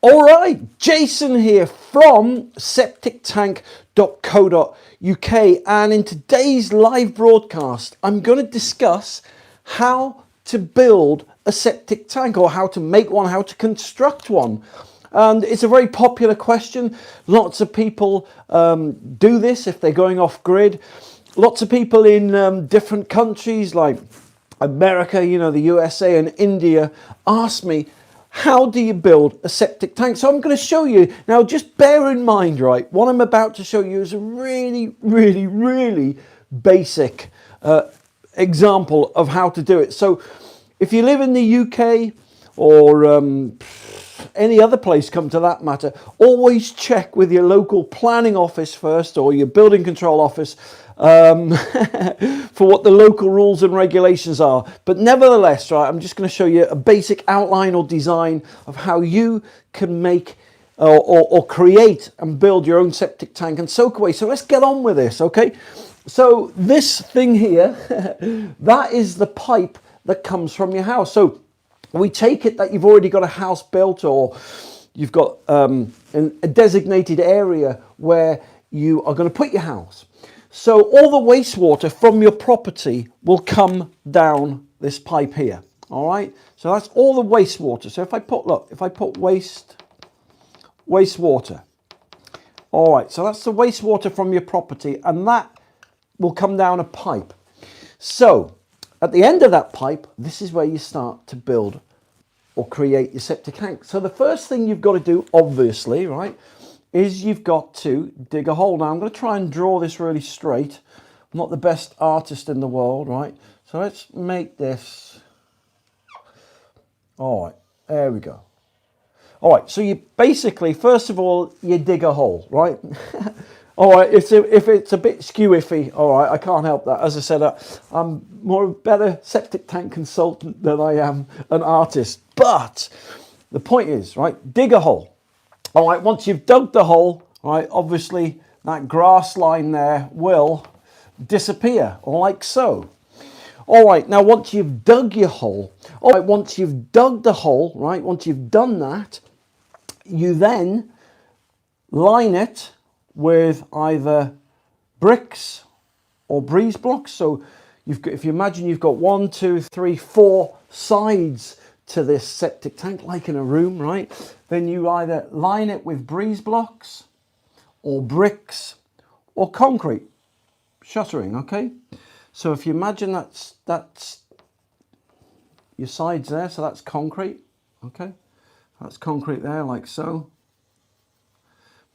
All right, Jason here from septictank.co.uk, and in today's live broadcast I'm going to discuss how to build a septic tank, or how to make one, how to construct one. And it's a very popular question. Lots of people do this if they're going off grid. Lots of people in different countries like America, you know, the USA and India, ask me, how do you build a septic tank? So I'm going to show you. Now, just bear in mind, right, what I'm about to show you is a really basic example of how to do it. So if you live in the UK or any other place come to that matter, always check with your local planning office first, or your building control office, for what the local rules and regulations are. But nevertheless, right, I'm just going to show you a basic outline or design of how you can make or create and build your own septic tank and soak away. So let's get on with this, okay? So this thing here, that is the pipe that comes from your house. So we take it that you've already got a house built, or you've got a designated area where you are going to put your house. So all the wastewater from your property will come down this pipe here. All right. So that's all the wastewater. So if I put, look, if I put wastewater. All right. So that's the wastewater from your property, and that will come down a pipe. So at the end of that pipe, this is where you start to build or create your septic tank. So the first thing you've got to do, obviously, right, is you've got to dig a hole. Now I'm going to try and draw this really straight. I'm not the best artist in the world, right? So let's make this. All right, there we go. All right, so you basically, first of all, you dig a hole, right? All right, if it's a bit skew-iffy, all right, I can't help that. As I said, I'm more a better septic tank consultant than I am an artist. But the point is, right, dig a hole. All right, once you've dug the hole, right, obviously that grass line there will disappear, like so. All right, now once you've dug your hole, all right, once you've dug the hole, right, once you've done that, you then line it with either bricks or breeze blocks. So you've got, if you imagine you've got 1, 2, 3, 4 sides to this septic tank, like in a room, right? Then you either line it with breeze blocks or bricks or concrete shuttering, okay? So if you imagine that's your sides there, so that's concrete, okay? That's concrete there, like so.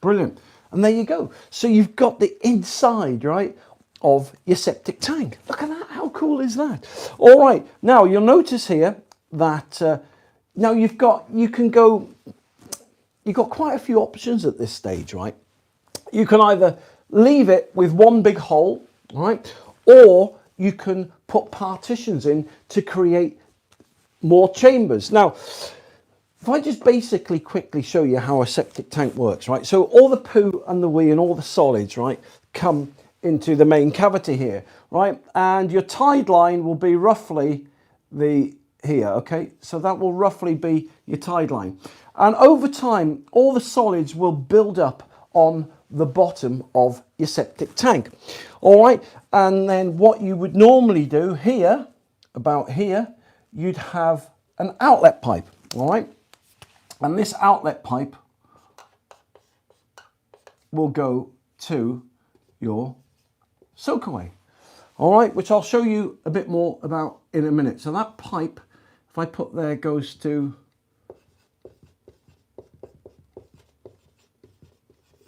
Brilliant. And there you go. So you've got the inside, right, of your septic tank. Look at that. How cool is that? All right. Now you'll notice here that now you've got quite a few options at this stage, right? You can either leave it with one big hole, right, or you can put partitions in to create more chambers. Now, if I just basically quickly show you how a septic tank works, right? So all the poo and the wee and all the solids, right, come into the main cavity here, right? And your tide line will be roughly here, okay? So that will roughly be your tide line. And over time, all the solids will build up on the bottom of your septic tank. All right, and then what you would normally do here, about here, you'd have an outlet pipe, all right? And this outlet pipe will go to your soakaway, all right, which I'll show you a bit more about in a minute. So that pipe, if I put there, goes to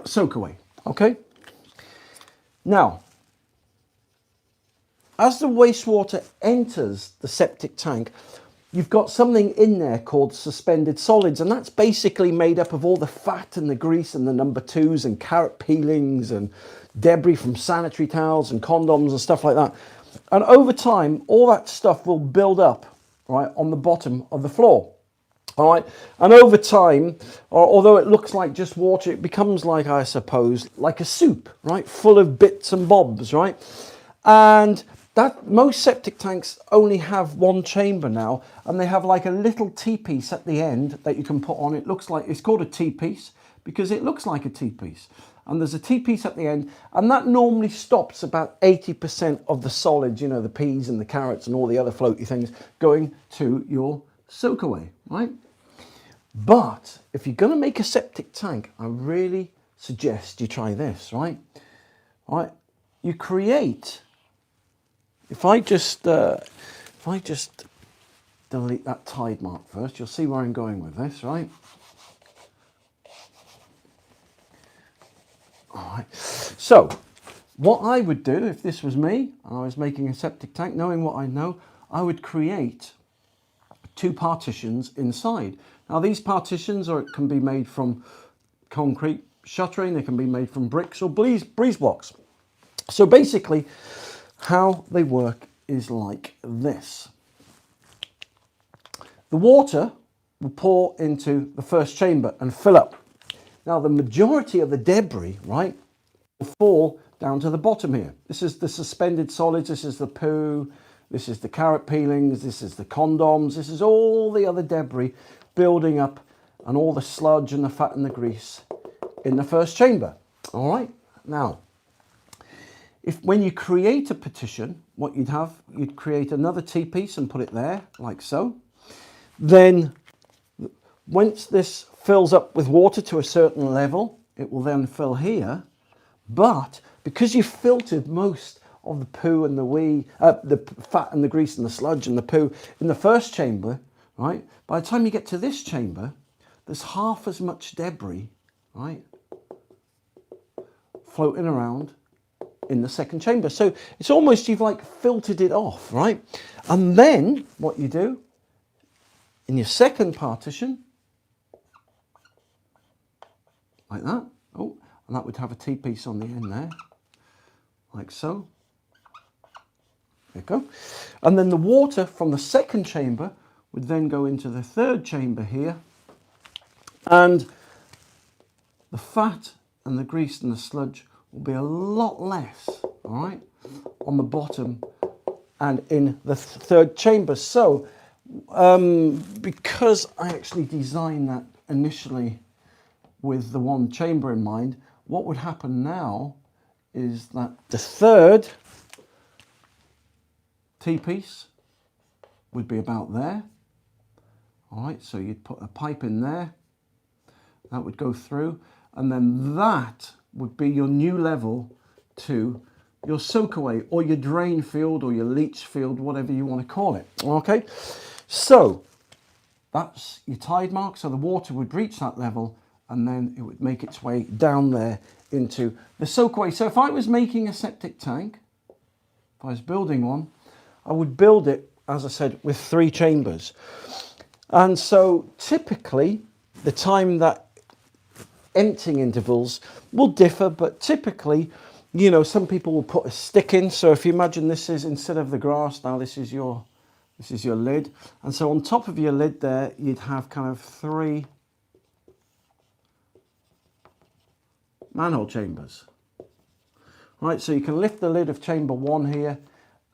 soakaway, okay? Now, as the wastewater enters the septic tank, you've got something in there called suspended solids, and that's basically made up of all the fat and the grease and the number 2s and carrot peelings and debris from sanitary towels and condoms and stuff like that. And over time, all that stuff will build up, right, on the bottom of the floor. All right, and over time, although it looks like just water, it becomes like, I suppose, like a soup, right, full of bits and bobs, right? And that most septic tanks only have one chamber now, and they have like a little T-piece at the end that you can put on. It looks like, it's called a T-piece because it looks like a T-piece. And there's a T-piece at the end, and that normally stops about 80% of the solids, you know, the peas and the carrots and all the other floaty things going to your soak away, right? But if you're going to make a septic tank, I really suggest you try this, right? Right, you create, if I just delete that tide mark first, you'll see where I'm going with this, right? All right, so what I would do if this was me and I was making a septic tank, knowing what I know, I would create 2 partitions inside. Now these partitions can be made from concrete shuttering, they can be made from bricks or breeze blocks. So basically how they work is like this. The water will pour into the first chamber and fill up. Now the majority of the debris, right, will fall down to the bottom here. This is the suspended solids, this is the poo, this is the carrot peelings, this is the condoms, this is all the other debris building up, and all the sludge and the fat and the grease in the first chamber. All right, now when you create a partition, what you'd create another T-piece and put it there like so. Then once this fills up with water to a certain level, it will then fill here. But because you filtered most of the poo and the wee, the fat and the grease and the sludge and the poo in the first chamber, right, by the time you get to this chamber, there's half as much debris, right, floating around in the second chamber. So it's almost, you've like filtered it off, right? And then what you do in your second partition, like that. Oh, and that would have a T-piece on the end there, like so. There you go. And then the water from the second chamber would then go into the third chamber here, and the fat and the grease and the sludge will be a lot less, all right, on the bottom and in the third chamber. So because I actually designed that initially with the one chamber in mind, what would happen now is that the third T-piece would be about there. All right, so you'd put a pipe in there, that would go through, and then that would be your new level to your soak away or your drain field or your leach field, whatever you want to call it. Okay, so that's your tide mark. So the water would reach that level and then it would make its way down there into the soak away. So if I was making a septic tank, if I was building one, I would build it, as I said, with 3 chambers. And so typically the time that emptying intervals will differ, but typically, you know, some people will put a stick in. So if you imagine this is, instead of the grass, now this is your lid, and so on top of your lid there you'd have kind of 3 manhole chambers, right? So you can lift the lid of chamber 1 here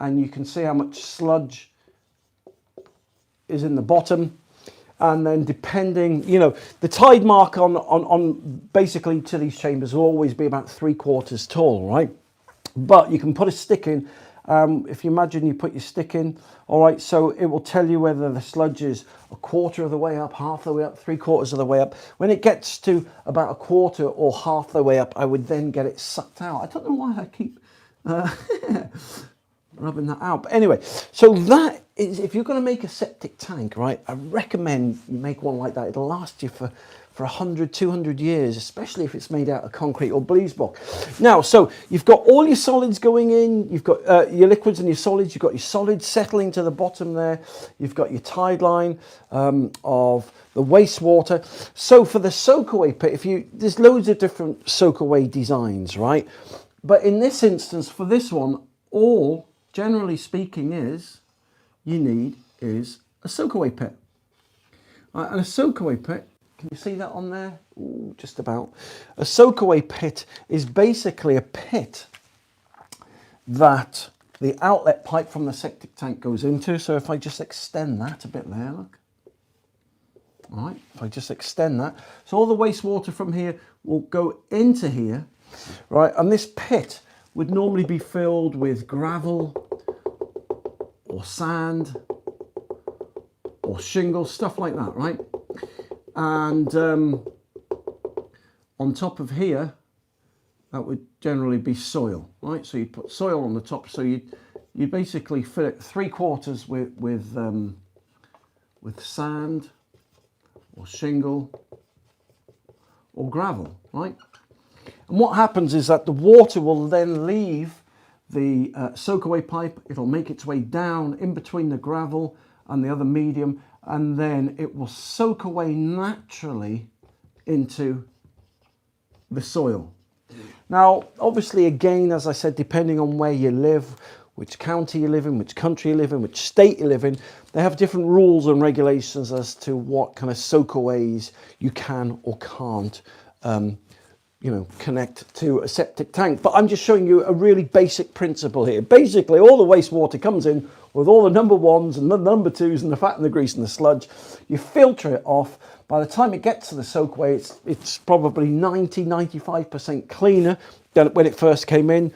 and you can see how much sludge is in the bottom. And then depending, you know, the tide mark on basically to these chambers will always be about 3/4 tall, right? But you can put a stick in. If you imagine you put your stick in, all right, so it will tell you whether the sludge is 1/4 of the way up, half the way up, 3/4 of the way up. When it gets to about 1/4 or half the way up, I would then get it sucked out. I don't know why I keep rubbing that out. But anyway, so that is, if you're going to make a septic tank, right, I recommend you make one like that. It'll last you for 100, 200 years, especially if it's made out of concrete or breeze block. Now, so you've got all your solids going in, you've got your liquids and your solids, you've got your solids settling to the bottom there, you've got your tide line of the wastewater. So for the soak away pit, there's loads of different soak away designs, right? But in this instance, for this one, all, generally speaking, you need is a soak away pit. Right, and a soak away pit, can you see that on there? Ooh, just about. A soak away pit is basically a pit that the outlet pipe from the septic tank goes into. So if I just extend that a bit there, look. All right, if I just extend that. So all the wastewater from here will go into here, right? And this pit would normally be filled with gravel or sand or shingle, stuff like that, right? And on top of here, that would generally be soil, right? So you put soil on the top. So you basically fill it 3/4 with sand or shingle or gravel, right? And what happens is that the water will then leave the soak away pipe. It'll make its way down in between the gravel and the other medium, and then it will soak away naturally into the soil. Now, obviously, again, as I said, depending on where you live, which county you live in, which country you live in, which state you live in, they have different rules and regulations as to what kind of soakaways you can or can't, connect to a septic tank. But I'm just showing you a really basic principle here. Basically, all the wastewater comes in with all the number ones and the number twos and the fat and the grease and the sludge. You filter it off. By the time it gets to the soakaway, it's probably 90–95% cleaner than when it first came in.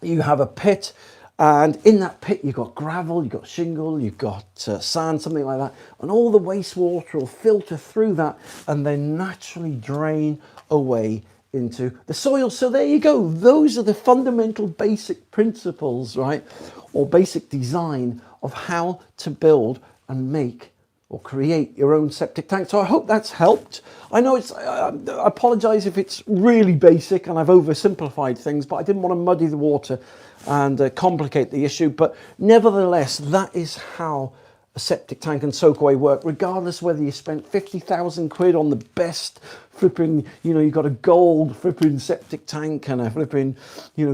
You have a pit, and in that pit you've got gravel, you've got shingle, you've got sand, something like that, and all the wastewater will filter through that and then naturally drain away into the soil. So there you go. Those are the fundamental basic principles, right, or basic design of how to build and make or create your own septic tank. So I hope that's helped. I know I apologize if it's really basic and I've oversimplified things, but I didn't want to muddy the water and complicate the issue. But nevertheless, that is how a septic tank and soakaway work, regardless whether you spent 50,000 quid on the best flipping, you've got a gold flipping septic tank and a flipping,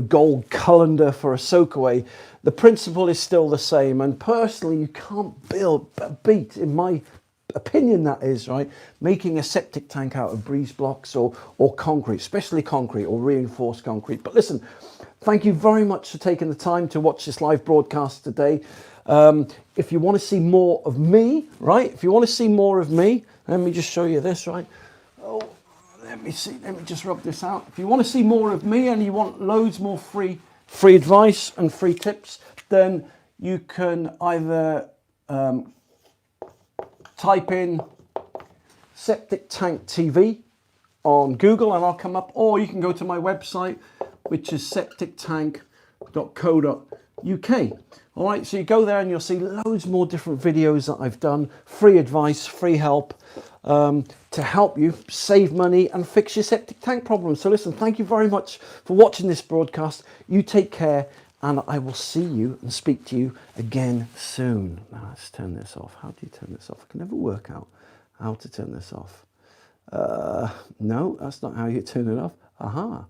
gold colander for a soakaway. The principle is still the same. And personally, you can't beat, in my opinion, that is, right, making a septic tank out of breeze blocks or concrete, especially concrete or reinforced concrete. But listen, thank you very much for taking the time to watch this live broadcast today. If you want to see more of me, right? If you want to see more of me, let me just show you this, right? Oh, let me just rub this out. If you want to see more of me and you want loads more free advice and free tips, then you can either type in Septic Tank TV on Google and I'll come up, or you can go to my website, which is septictank.co.uk. All right, so you go there and you'll see loads more different videos that I've done, free advice, free help, to help you save money and fix your septic tank problems. So listen, thank you very much for watching this broadcast. You take care, and I will see you and speak to you again soon. Now let's turn this off. How do you turn this off? I can never work out how to turn this off. No, that's not how you turn it off. Aha.